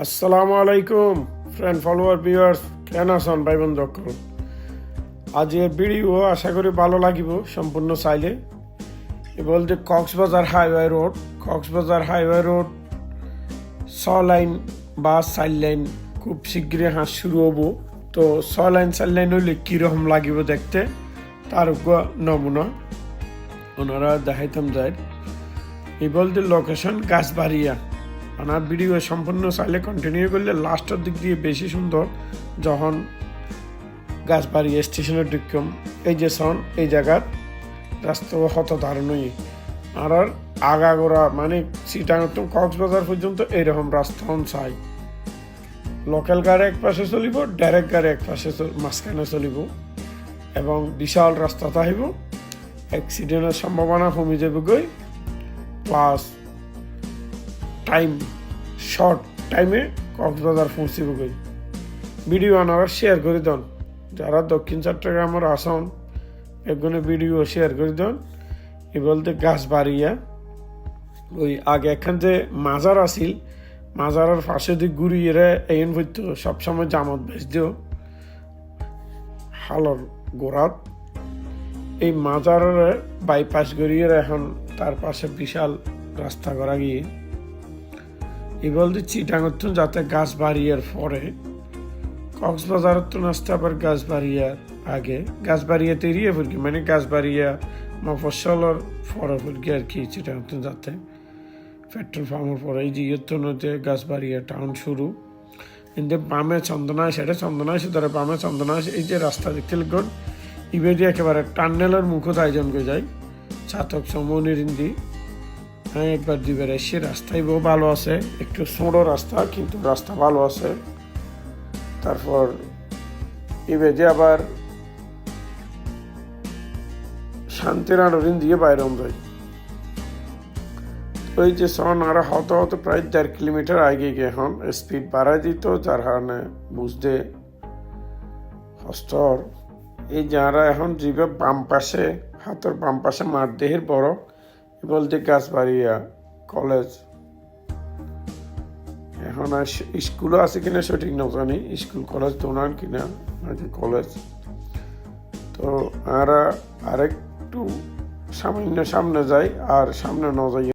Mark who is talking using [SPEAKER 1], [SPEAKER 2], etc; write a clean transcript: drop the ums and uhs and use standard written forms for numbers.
[SPEAKER 1] আসসালামু আলাইকুম friend follower viewers কেন আছেন ভাই বন্ধু সকল আজ এর ভিডিও আশা করি ভালো লাগিব সম্পূর্ণ চাইলে এ বলতে কক্সবাজার হাইওয়ে রোড 6 লাইন বা 4 লাইন খুব শীঘ্রই হাঁস শুরু হবো তো 6 লাইন 4 লাইন হইলে কীরকম লাগিব দেখতে তার নমুনা ওনারা দেখাইতাম যায় এই বলতে লোকেশন গাছবাড়িয়া আমার ভিডিও সম্পূর্ণ চাইলে কন্টিনিউ করলে লাস্টের দিক দিয়ে বেশি সুন্দর যখন গাছবাড়ি স্টেশনের দিকম এই যে সন এই জায়গার রাস্তা হত ধারণই আর আগাগোড়া মানে চিটাগং কক্সবাজার পর্যন্ত এইরকম রাস্তা চাই লোকাল গাড়ি এক পাশে চলিব ডাইরেক্ট গাড়ি এক পাশে মাঝখানে চলিব এবং বিশাল রাস্তা থাকিব অ্যাক্সিডেন্টের সম্ভাবনা কমে যাবগৈ প্লাস টাইম শর্ট টাইমে কক্সবাজার পৌঁছিবগৈ ভিডিও আনারা শেয়ার করে দেন যারা দক্ষিণ চট্টগ্রামের আসন একজনে ভিডিও শেয়ার করে দেন এ বলতে গাছবাড়িয়া ওই আগে এখান যে মাজার আসিল মাজারের পাশে দিয়ে ঘুরিয়ে এন হইতো সবসময় জামত বেচ দিও হালর গোড়াত এই মাজারের বাইপাস গড়িয়ে এখন তার পাশে বিশাল রাস্তা করা গিয়ে এই বলতে চিটাগং যাতে গাছ বাড়িয়ার পরে কক্সবাজারের তো নাচতে আবার গাছ বাড়িয়ার আগে গাছ বাড়িয়াতে এরিয়ে ফুলকি মানে গাছ বাড়িয়া মফসলের পরে ফুলকি আর কি চিটাগং যাতে পেট্রোল পাম্পের পরে এই যে নদীতে গাছ বাড়িয়া টাউন শুরু কিন্তু বামে চন্দনা সেটা চন্দনা এসে ধরে বামে চন্দনা এসে এই যে রাস্তা দেখতে লিখুন ইবেদি একেবারে টান্নেলের মুখত আয়োজন করে যায় ছাতক সমনিরিন্দি হ্যাঁ একবার দুইবার এসে রাস্তায় বহু ভালো আছে একটু ছোটো রাস্তা কিন্তু রাস্তা ভালো আছে তারপর এবেদে আবার শান্তির আড়রিন দিয়ে বাইরে যায় ওই যে সন আর হতে প্রায় 1.5 কিলোমিটার আগে গিয়ে এখন স্পিড বাড়াই দিত যার কারণে বুঝতে হস্তর এই যারা এখন জিবে বাম পাশে হাতের বাম পাশে মাঠ দেহের বড় বলতে গাছবাড়িয়া কলেজ এখন আর স্কুলও আছে কিনা সঠিক না জানি স্কুল কলেজ তো না কিনা নাকি কলেজ তো আর আরেকটু সামান্য সামনে যাই আর সামনে ন যাই